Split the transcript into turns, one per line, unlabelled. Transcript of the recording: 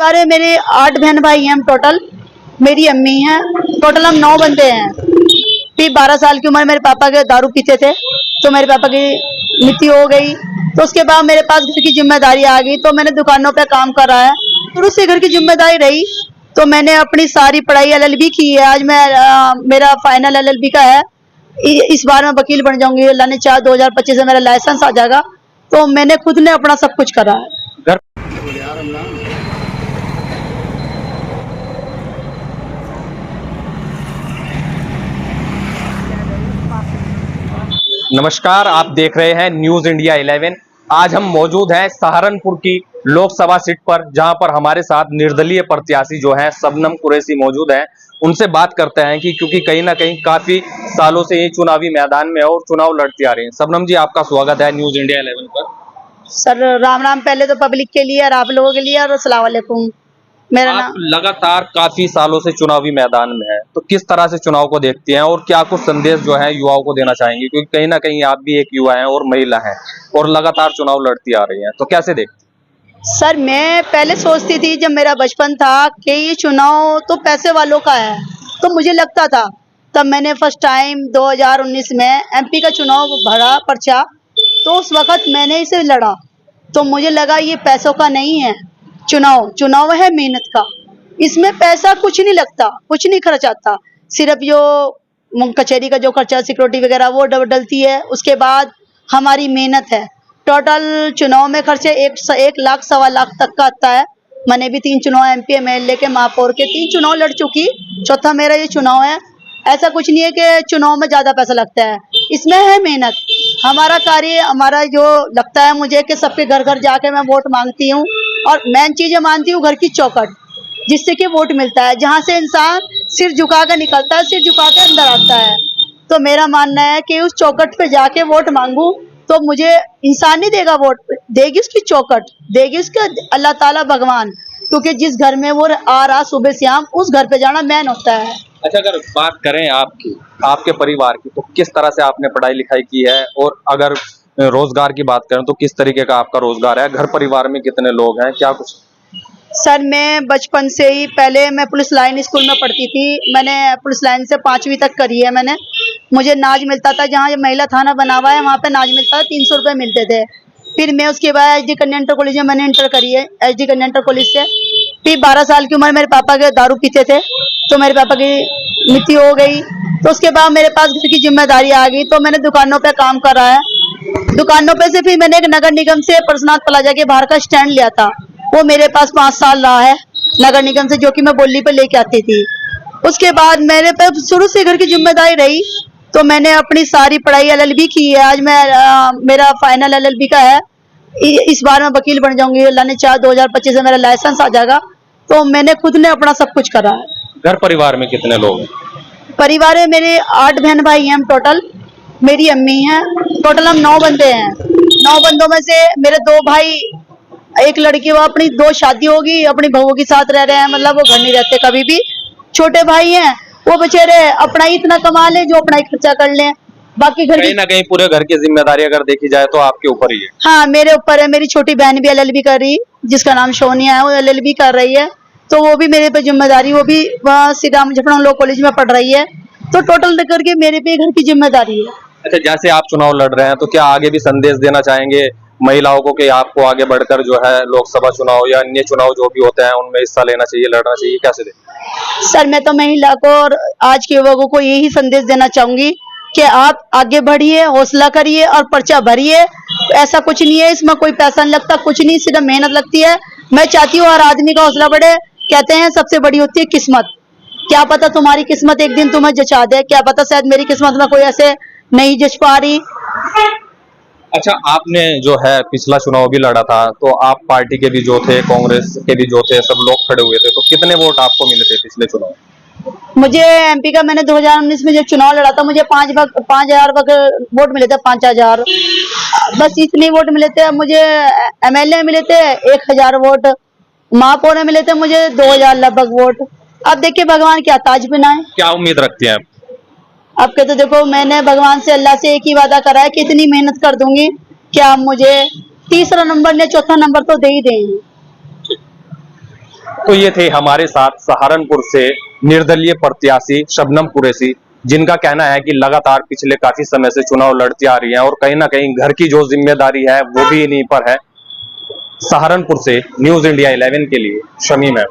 सारे मेरे 8 बहन भाई हैं हम टोटल। मेरी अम्मी हैं। टोटल हम 9 बंदे हैं। फिर 12 साल की उम्र मेरे पापा के दारू पीते थे तो मेरे पापा की मृत्यु हो गई। तो उसके बाद मेरे पास घर की जिम्मेदारी आ गई तो मैंने दुकानों पे काम करा है। शुरू से घर की जिम्मेदारी रही तो मैंने अपनी सारी पढ़ाई एलएलबी की है। आज मैं मेरा फाइनल एलएलबी का है। इस बार मैं वकील बन जाऊंगी। अल्लाह ने चाहा 2025 से मेरा लाइसेंस आ जाएगा। तो मैंने खुद ने अपना सब कुछ करा है।
नमस्कार, आप देख रहे हैं न्यूज इंडिया 11। आज हम मौजूद हैं सहारनपुर की लोकसभा सीट पर, जहां पर हमारे साथ निर्दलीय प्रत्याशी जो हैं शबनम कुरैशी मौजूद हैं। उनसे बात करते हैं कि क्योंकि कहीं ना कहीं काफी सालों से ये चुनावी मैदान में और चुनाव लड़ती आ रही हैं। शबनम जी, आपका स्वागत है न्यूज इंडिया 11 पर।
सर राम राम पहले तो पब्लिक के लिए और आप लोगों के लिए और अस्सलाम वालेकुम। मेरा
आप
नाम
लगातार काफी सालों से चुनावी मैदान में है, तो किस तरह से चुनाव को देखती हैं और क्या कुछ संदेश जो है युवाओं को देना चाहेंगे, क्योंकि कहीं ना कहीं आप भी एक युवा हैं और महिला हैं और लगातार चुनाव लड़ती आ रही हैं, तो कैसे देखती?
सर मैं पहले सोचती थी जब मेरा बचपन था कि ये चुनाव तो पैसे वालों का है, तो मुझे लगता था। तब मैंने फर्स्ट टाइम 2019 में एमपी का चुनाव भरा पर्चा, तो उस वक्त मैंने इसे लड़ा तो मुझे लगा ये पैसों का नहीं है। चुनाव है मेहनत का। इसमें पैसा कुछ नहीं लगता, कुछ नहीं खर्च आता। सिर्फ जो कचहरी का जो खर्चा सिक्योरिटी वगैरह वो डलती है। उसके बाद हमारी मेहनत है। टोटल चुनाव में खर्चे 1 लाख 1.25 लाख तक का आता है। मैंने भी 3 चुनाव एमपी एमएलए के महापौर के 3 चुनाव लड़ चुकी। चौथा मेरा ये चुनाव है। ऐसा कुछ नहीं है कि चुनाव में ज्यादा पैसा लगता है, इसमें है मेहनत। हमारा कार्य हमारा जो लगता है मुझे कि सबके घर घर जाके मैं वोट मांगती हूँ और मेन चीज मानती हूँ घर की चौखट, जिससे कि वोट मिलता है, जहाँ से इंसान सिर झुका कर निकलता है, सिर झुका के अंदर आता है। तो मेरा मानना है कि उस चौखट पे जाके वोट मांगू तो मुझे इंसान नहीं देगा वोट, देगी उसकी चौखट, देगी उसका अल्लाह ताला भगवान। क्योंकि जिस घर में वो आ रहा सुबह शाम उस घर पे जाना मैन होता है।
अच्छा, अगर बात करें आपके परिवार की, तो किस तरह से आपने पढ़ाई लिखाई की है, और अगर रोजगार की बात करें तो किस तरीके का आपका रोजगार है, घर परिवार में कितने लोग हैं, क्या कुछ?
सर मैं बचपन से ही, पहले मैं पुलिस लाइन स्कूल में पढ़ती थी। मैंने पुलिस लाइन से 5वीं तक करी है मैंने। मुझे नाज मिलता था, जहाँ ये महिला थाना बना हुआ है वहाँ पे नाज मिलता था, 300 रुपये मिलते थे। फिर मैं उसके बाद एचडी कन्या इंटर कॉलेज में मैंने इंटर करी है, एचडी कन्या इंटर कॉलेज से। फिर 12 साल की उम्र मेरे पापा के दारू पीते थे तो मेरे पापा की मृत्यु हो गई। तो उसके बाद मेरे पास घर की जिम्मेदारी आ गई तो मैंने दुकानों पे काम करा है। दुकानों पे से फिर मैंने एक नगर निगम से परसनाथ प्लाजा के बाहर का स्टैंड लिया था। वो मेरे पास 5 साल रहा है नगर निगम से, जो कि मैं बोली पे लेके आती थी। उसके बाद मेरे पे शुरू से घर की जिम्मेदारी रही तो मैंने अपनी सारी पढ़ाई एलएलबी की है। आज मैं मेरा फाइनल एलएलबी का है। इस बार मैं वकील बन जाऊंगी। अल्लाह ने चाहा 2025 से मेरा लाइसेंस आ जाएगा। तो मैंने खुद ने अपना सब कुछ करा है।
घर परिवार में कितने लोग हैं?
परिवार में मेरे 8 बहन भाई हैं हम टोटल। मेरी अम्मी हैं। टोटल हम 9 बंदे हैं। 9 बंदों में से मेरे 2 भाई, एक लड़की, वो अपनी 2 शादी होगी, अपनी बहू के साथ रह रहे हैं, मतलब वो घर नहीं रहते कभी भी। छोटे भाई हैं, वो बेचारे अपना ही इतना कमा ले जो अपना ही खर्चा कर लें। बाकी घर
कहीं ना कहीं पूरे घर की जिम्मेदारी अगर देखी जाए तो आपके ऊपर ही है।
हाँ, मेरे ऊपर है। मेरी छोटी बहन भी एलएलबी कर रही, जिसका नाम सोनिया है, वो एलएलबी कर रही है। तो वो भी मेरे पे जिम्मेदारी, वो भी वहाँ श्री राम जफरंग लॉ कॉलेज में पढ़ रही है। तो टोटल करके मेरे पे घर की जिम्मेदारी है।
अच्छा, जैसे आप चुनाव लड़ रहे हैं तो क्या आगे भी संदेश देना चाहेंगे महिलाओं को कि आपको आगे बढ़कर जो है लोकसभा चुनाव या अन्य चुनाव जो भी होते हैं उनमें हिस्सा लेना चाहिए, लड़ना चाहिए, कैसे दें?
सर मैं तो महिला को और आज के युवकों को यही संदेश देना चाहूंगी कि आप आगे बढ़िए, हौसला करिए और पर्चा भरिए। ऐसा कुछ नहीं है, इसमें कोई पैसा नहीं लगता, कुछ नहीं, सिर्फ मेहनत लगती है। मैं चाहती हूँ हर आदमी का हौसला बढ़े। कहते हैं सबसे बड़ी होती है किस्मत। क्या पता तुम्हारी किस्मत एक दिन तुम्हें जचा दे, क्या पता शायद मेरी किस्मत में कोई ऐसे नहीं जच पा रही।
अच्छा, आपने जो है पिछला चुनाव भी लड़ा था, तो आप पार्टी के भी जो थे, कांग्रेस के भी जो थे, सब लोग खड़े हुए थे, तो कितने वोट आपको मिले थे पिछले चुनाव?
मुझे एमपी का, मैंने 2019 में जब चुनाव लड़ा था, मुझे 5,000 वोट मिले थे, 5,000 बस इतने वोट मिले थे। मुझे एमएलए मिले थे 1,000 वोट, महापौर मिले थे मुझे 2,000 लगभग वोट। अब देखिए भगवान क्या ताज बनाए।
क्या उम्मीद रखती हैं आप?
आपके तो देखो, मैंने भगवान से, अल्लाह से एक ही वादा करा है कि इतनी मेहनत कर दूंगी कि आप मुझे तीसरा नंबर या चौथा नंबर तो दे ही देंगे।
तो ये थे हमारे साथ सहारनपुर से निर्दलीय प्रत्याशी शबनम कुरैशी, जिनका कहना है कि लगातार पिछले काफी समय से चुनाव लड़ती आ रही हैं और कहीं ना कहीं घर की जो जिम्मेदारी है वो भी इन्हीं पर है। सहारनपुर से न्यूज इंडिया 11 के लिए शमीम है।